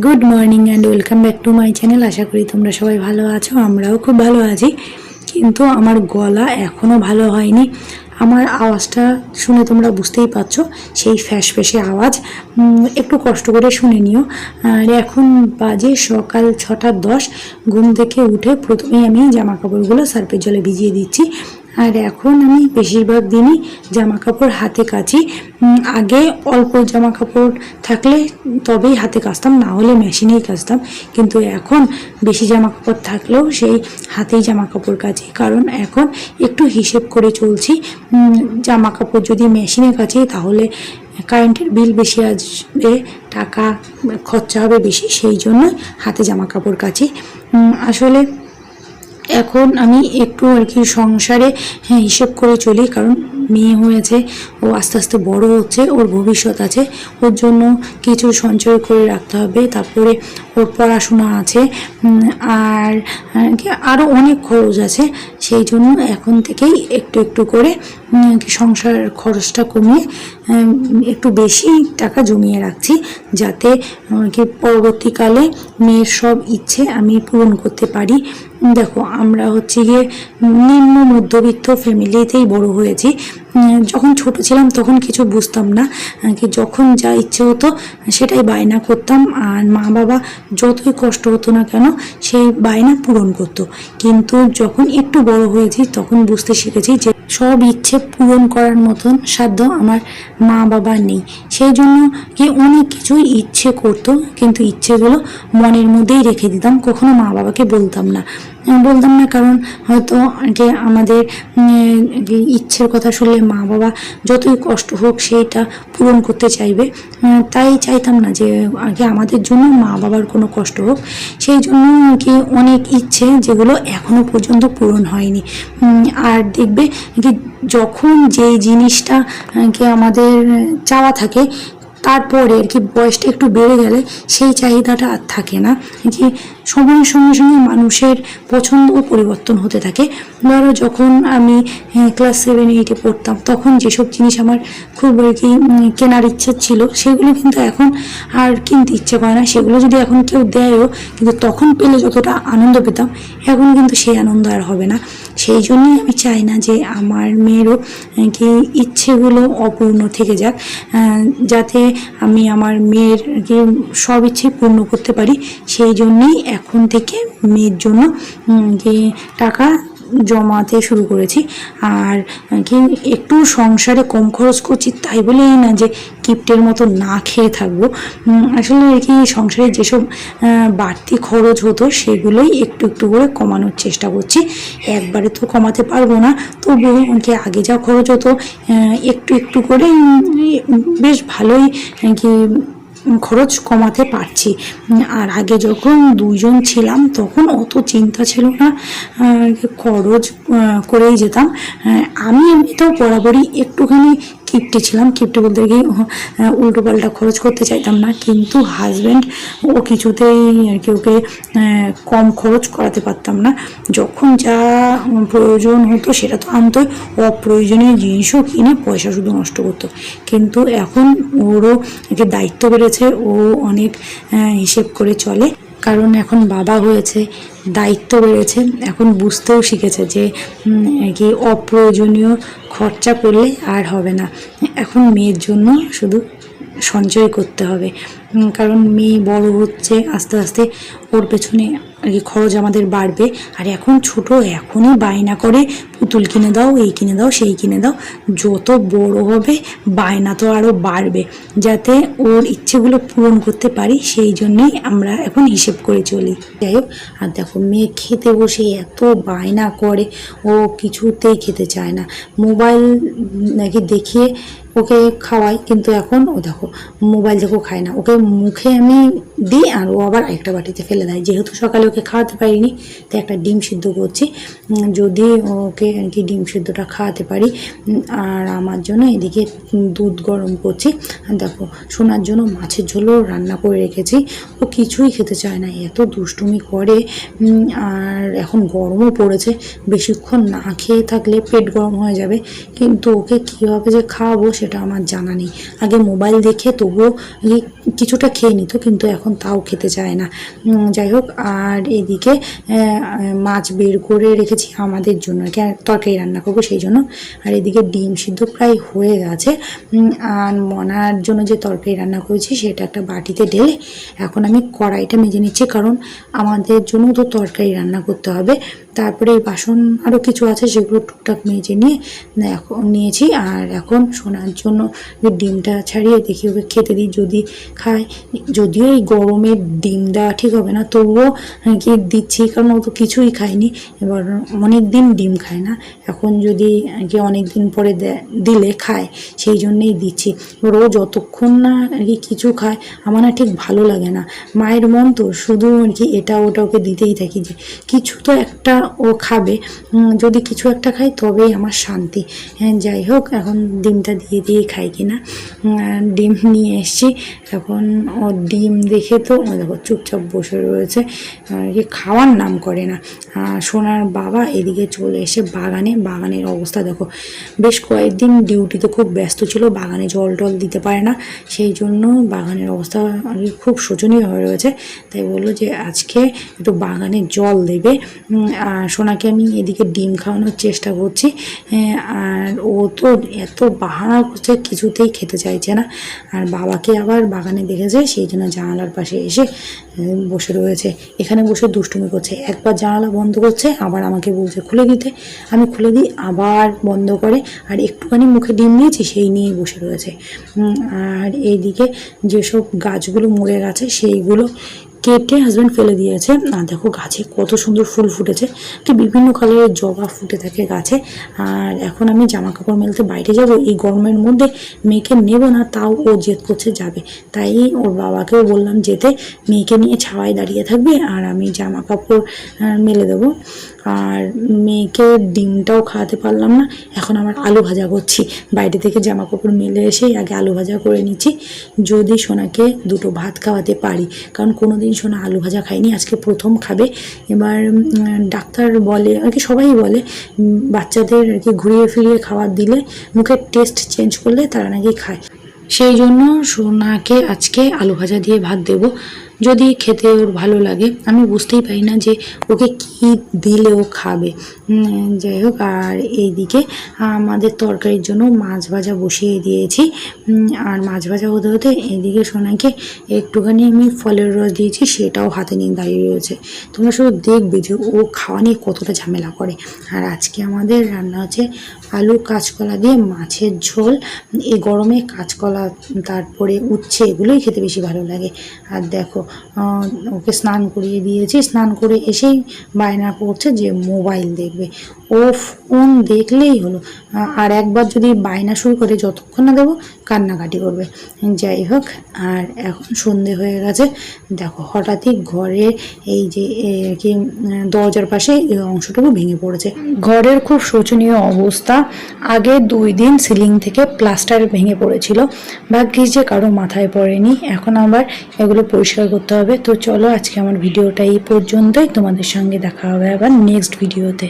Good morning and welcome back to my channel. আশা করি তোমরা সবাই ভালো আছো, আমরাও খুব ভালো আছি। কিন্তু আমার গলা এখনও ভালো হয়নি। আমার আওয়াজটা শুনে তোমরা বুঝতেই পারছো, সেই ফ্যাঁসে আওয়াজ। একটু কষ্ট করে শুনে নিও। আর এখন বাজে সকাল 6:10। ঘুম থেকে উঠে প্রথমেই আমি জামা কাপড়গুলো সার্ফের জলে ভিজিয়ে দিচ্ছি। আর এখন আমি বেশিরভাগ দিনই জামা কাপড় হাতে কাচি। আগে অল্প জামা কাপড় থাকলে তবেই হাতে কাচতাম, না হলে মেশিনেই কাচতাম। কিন্তু এখন বেশি জামা কাপড় থাকলেও সেই হাতেই জামা কাপড় কাচি, কারণ এখন একটু হিসেব করে চলছি। জামা কাপড় যদি মেশিনে কাচি তাহলে কারেন্টের বিল বেশি আসবে, টাকা খরচা হবে বেশি, সেই জন্য হাতে জামা কাপড় কাচি। আসলে এখন আমি একটু আর কি সংসারে হিসেব করে চলি, কারণ মেয়ে হয়েছে, ও আস্তে আস্তে বড় হচ্ছে, ওর ভবিষ্যৎ আছে, ওর জন্য কিছু সঞ্চয় করে রাখতে হবে। তারপরে ওর পড়াশোনা আছে, আর আরও অনেক খরচ আছে। সেই জন্য এখন থেকেই একটু একটু করে সংসার খরচটা কমিয়ে একটু বেশি টাকা জমিয়ে রাখছি, যাতে কি পরবর্তীকালে মেয়ের সব ইচ্ছে আমি পূরণ করতে পারি। দেখো, আমরা হচ্ছে গিয়ে নিম্ন মধ্যবিত্ত ফ্যামিলিতেই বড় হয়েছি। যখন ছোট ছিলাম তখন কিছু বুঝতাম না, কি যখন যা ইচ্ছে হতো সেটাই বায়না করতাম, আর মা বাবা যতই কষ্ট হতো না কেন সেই বায়না পূরণ করতো। কিন্তু যখন একটু বড় হয়েছি তখন বুঝতে শিখেছি যে সব ইচ্ছে পূরণ করার মতন সাধ্য আমার মা বাবার নেই। সেই জন্য কি অনেক কিছুই ইচ্ছে করতো, কিন্তু ইচ্ছেগুলো মনের মধ্যেই রেখে দিতাম, কখনো মা বাবাকে বলতাম না। কারণ হয়তো যে আমাদের ইচ্ছের কথা শুনলে মা বাবা যতই কষ্ট হোক সেইটা পূরণ করতে চাইবে, তাই চাইতাম না যে আগে আমাদের জন্য মা বাবার কোনো কষ্ট হোক। সেই জন্য কি অনেক ইচ্ছে যেগুলো এখনো পর্যন্ত পূরণ হয়নি। আর দেখবে কি যখন যে জিনিসটা কি আমাদের চাওয়া থাকে, তারপরে আর কি বয়সটা একটু বেড়ে গেলে সেই চাহিদাটা আর থাকে না। কি সময়ের সঙ্গে সঙ্গে মানুষের পছন্দও পরিবর্তন হতে থাকে। ধরো যখন আমি ক্লাস 7-8-এ পড়তাম, তখন যেসব জিনিস আমার খুব আর কি কেনার ইচ্ছে ছিল, সেগুলো কিন্তু এখন আর কিনতে ইচ্ছে করে না। সেগুলো যদি এখন কেউ দেয়ও, কিন্তু তখন পেলে যতটা আনন্দ পেতাম, এখন কিন্তু সেই আনন্দ আর হবে না। সেই জন্যই আমি চাই না যে আমার মেয়েরও কি ইচ্ছেগুলো অপূর্ণ থেকে যাক, যাতে আমি আমার মেয়ের কি সব ইচ্ছে পূর্ণ করতে পারি। সেই জন্যই এখন থেকে মেয়ের জন্য যে টাকা জমাতে শুরু করেছি। আর কি একটু সংসারে কম খরচ করছি তাই বলেই না যে কিপ্টের মতো না খেয়ে থাকবো। আসলে আর কি সংসারে যেসব বাড়তি খরচ হতো সেগুলোই একটু একটু করে কমানোর চেষ্টা করছি। একবারে তো কমাতে পারবো না, তবুও কি আগে যা খরচ হতো একটু একটু করে বেশ ভালোই কি খরচ কমাতে পারছি। আর আগে যখন দুজন ছিলাম তখন অত চিন্তা ছিল না, খরচ করেই যেতাম। আমি এমনিতেও বরাবরই একটুখানি কিপ্টে ছিলাম। কিপ্টে বলতে গিয়ে উল্টো পাল্টা খরচ করতে চাইতাম না, কিন্তু হাজব্যান্ড ও কিছুতেই আর কি ওকে কম খরচ করাতে পারতাম না। যখন যা প্রয়োজন হতো সেটা তো আনতোই, অপ্রয়োজনীয় জিনিসও কিনে পয়সা শুধু নষ্ট করতো। কিন্তু এখন ওরও একটা দায়িত্ব বেড়েছে, ও অনেক হিসেব করে চলে, কারণ এখন বাবা হয়েছে, দায়িত্ব বেড়েছে। এখন বুঝতেও শিখেছে যে কি অপ্রয়োজনীয় খরচা করলে আর হবে না। এখন মেয়ের জন্য শুধু সঞ্চয় করতে হবে, কারণ মেয়ে বড় হচ্ছে আস্তে আস্তে, ওর পেছনে আর কি খরচ আমাদের বাড়বে। আর এখন ছোট, এখনই বায়না করে পুতুল কিনে দাও, এই কিনে দাও, সেই কিনে দাও। যত বড় হবে বায়না তো আরও বাড়বে, যাতে ওর ইচ্ছেগুলো পূরণ করতে পারি। সেই জন্যেই আমরা এখন হিসেব করে চলি। যাই হোক, আর দেখো মেয়ে খেতে বসে এত বায়না করে, ও কিছুতেই খেতে চায় না। মোবাইল নাকি দেখিয়ে ওকে খাওয়াই, কিন্তু এখন ও দেখো মোবাইল দেখো খায় না। ওকে মুখে আমি দিই আর ও আবার একটা বাটিতে ফেলে দেয়। যেহেতু সকালে ওকে খাওয়াতে পারিনি, তাই একটা ডিম সিদ্ধ করছি, যদি ওকে আর কি ডিম সিদ্ধটা খাওয়াতে পারি। আর আমার জন্য এদিকে দুধ গরম করছি। আর দেখো সোনার জন্য মাছের ঝোলও রান্না করে রেখেছি। ও কিছুই খেতে চায় না, এত দুষ্টুমি করে। আর এখন গরমও পড়েছে, বেশিক্ষণ না খেয়ে থাকলে পেট গরম হয়ে যাবে। কিন্তু ওকে কীভাবে যে খাওয়াবো সে সেটা আমার জানা নেই। আগে মোবাইল দেখে তবুও কিছুটা খেয়ে নিত, কিন্তু এখন তাও খেতে চায় না। যাই হোক, আর এদিকে মাছ বের করে রেখেছি আমাদের জন্য, তরকারি রান্না করবো সেই জন্য। আর এদিকে ডিম সিদ্ধ প্রায় হয়ে গেছে। আর মনার জন্য যে তরকারি রান্না করেছি সেটা একটা বাটিতে ঢেলে এখন আমি কড়াইটা মেজে নিচ্ছি, কারণ আমাদের জন্য তো তরকারি রান্না করতে হবে। তারপরে এই বাসন আরও কিছু আছে সেগুলো টুকটাক মেজে নিয়ে এখন নিয়েছি। আর এখন সোনার জন্য ডিমটা ছাড়িয়ে দেখি ওকে খেতে দিই, যদি খায়। যদিও এই গরমে ডিম দেওয়া ঠিক হবে না, তবুও কি দিচ্ছি, কারণ ও তো কিছুই খায়নি। এবার অনেক দিন ডিম খায় না, এখন যদি কি অনেক দিন পরে দিলে খায়, সেই জন্যেই দিচ্ছি। এবার ও যতক্ষণ না আর কি কিছু খায় আমার না ঠিক ভালো লাগে না। মায়ের মন তো, শুধু আর কি এটা ওটা ওকে দিতেই থাকি, যে কিছু তো একটা ও খাবে। যদি কিছু একটা খাই তবেই আমার শান্তি। যাই হোক, এখন ডিমটা দিয়ে খাই কিনা। ডিম নিয়ে এসছি, এখন ও ডিম দেখে তো দেখো চুপচাপ বসে রয়েছে, খাওয়ার নাম করে না। সোনার বাবা এদিকে চলে এসে বাগানের অবস্থা দেখো। বেশ কয়েকদিন ডিউটিতে খুব ব্যস্ত ছিল, বাগানে জল টল দিতে পারে না, সেই জন্য বাগানের অবস্থা আর কি খুব শোচনীয় হয়ে রয়েছে। তাই বললো যে আজকে একটু বাগানে জল দেবে। আর সোনাকে আমি এদিকে ডিম খাওয়ানোর চেষ্টা করছি, আর ও তো এত বাহানা করছে, কিছুতেই খেতে চাইছে না। আর বাবাকে আবার বাগানে দেখেছে, সেই জন্য জানালার পাশে এসে বসে রয়েছে, এখানে বসে দুষ্টুমি করছে। একবার জানালা বন্ধ করছে, আবার আমাকে বলছে খুলে দিতে, আমি খুলে দিই, আবার বন্ধ করে। আর একটুখানি মুখে ডিম নিয়েছি সেই নিয়েই বসে রয়েছে। আর এইদিকে যেসব গাছগুলো মরে গেছে সেইগুলো কেটে হাজব্যান্ড ফেলে দিয়েছে। আর দেখো গাছে কত সুন্দর ফুল ফুটেছে, কি বিভিন্ন কালারের জবা ফুটে থাকে গাছে। আর এখন আমি জামা কাপড় মেলতে বাইরে যাব, এই গরমের মধ্যে মেয়েকে নেব না, তাও ও জেদ করছে যাবে। তাই ওর বাবাকেও বললাম যেতে, মেয়েকে নিয়ে ছাওয়ায় দাঁড়িয়ে থাকবে আর আমি জামা কাপড় মেলে দেবো। আর মেয়েকে ডিমটাও খাওয়াতে পারলাম না, এখন আমার আলু ভাজা করছি। বাইরে থেকে জামা কাপড় মেলে এসেই আগে আলু ভাজা করে নিচ্ছি, যদি সোনাকে দুটো ভাত খাওয়াতে পারি, কারণ কোনোদিন সোনা আলু ভাজা খায়নি, আজকে প্রথম খাবে। এবার ডাক্তার বলে আর কি, সবাই বলে বাচ্চাদের আর কি ঘুরিয়ে ফিরিয়ে খাবার দিলে, মুখের টেস্ট চেঞ্জ করলে তারা নাকি খায়। সেই জন্য সোনাকে আজকে আলু ভাজা দিয়ে ভাত দেবো, যদি খেতে ওর ভালো লাগে। আমি বুঝতেই পারি না যে ওকে কি দিলে ও খাবে। যাই হোক, আর এইদিকে আমাদের তরকারির জন্য মাছ ভাজা বসিয়ে দিয়েছি। আর মাছ ভাজা হতে হতে এইদিকে সোনাকে একটুখানি আমি ফলের রস দিয়েছি, সেটাও হাতে নিয়ে দাঁড়িয়ে রয়েছে। তোমরা শুধু দেখবে যে ও খাওয়া নিয়ে কতটা ঝামেলা করে। আর আজকে আমাদের রান্না হচ্ছে আলু কাঁচকলা দিয়ে মাছের ঝোল। এই গরমে কাঁচকলা তারপরে উচ্ছে এগুলোই খেতে বেশি ভালো লাগে। আর দেখো ওকে স্নান করিয়ে দিয়েছি, স্নান করে এসেই বায়না করছে যে মোবাইল দেখবে। ও ফোন দেখলেই হলো, আর একবার যদি বায়না শুরু করে যতক্ষণ না দেবো কান্নাকাটি করবে। যাই হোক, আর এখন সন্ধে হয়ে গেছে। দেখো হঠাৎই ঘরে এই যে কি দরজার পাশে এই অংশটুকু ভেঙে পড়েছে। ঘরের খুব শোচনীয় অবস্থা। আগে 2 দিন সিলিং থেকে প্লাস্টার ভেঙে পড়েছিল, ভাগ্যিস যে কারো মাথায় পড়েনি। এখন আবার এগুলো পরিষ্কার করতে হবে। তো চলো আজকে আমার ভিডিওটা এই পর্যন্তই, তোমাদের সঙ্গে দেখা হবে আবার নেক্সট ভিডিওতে।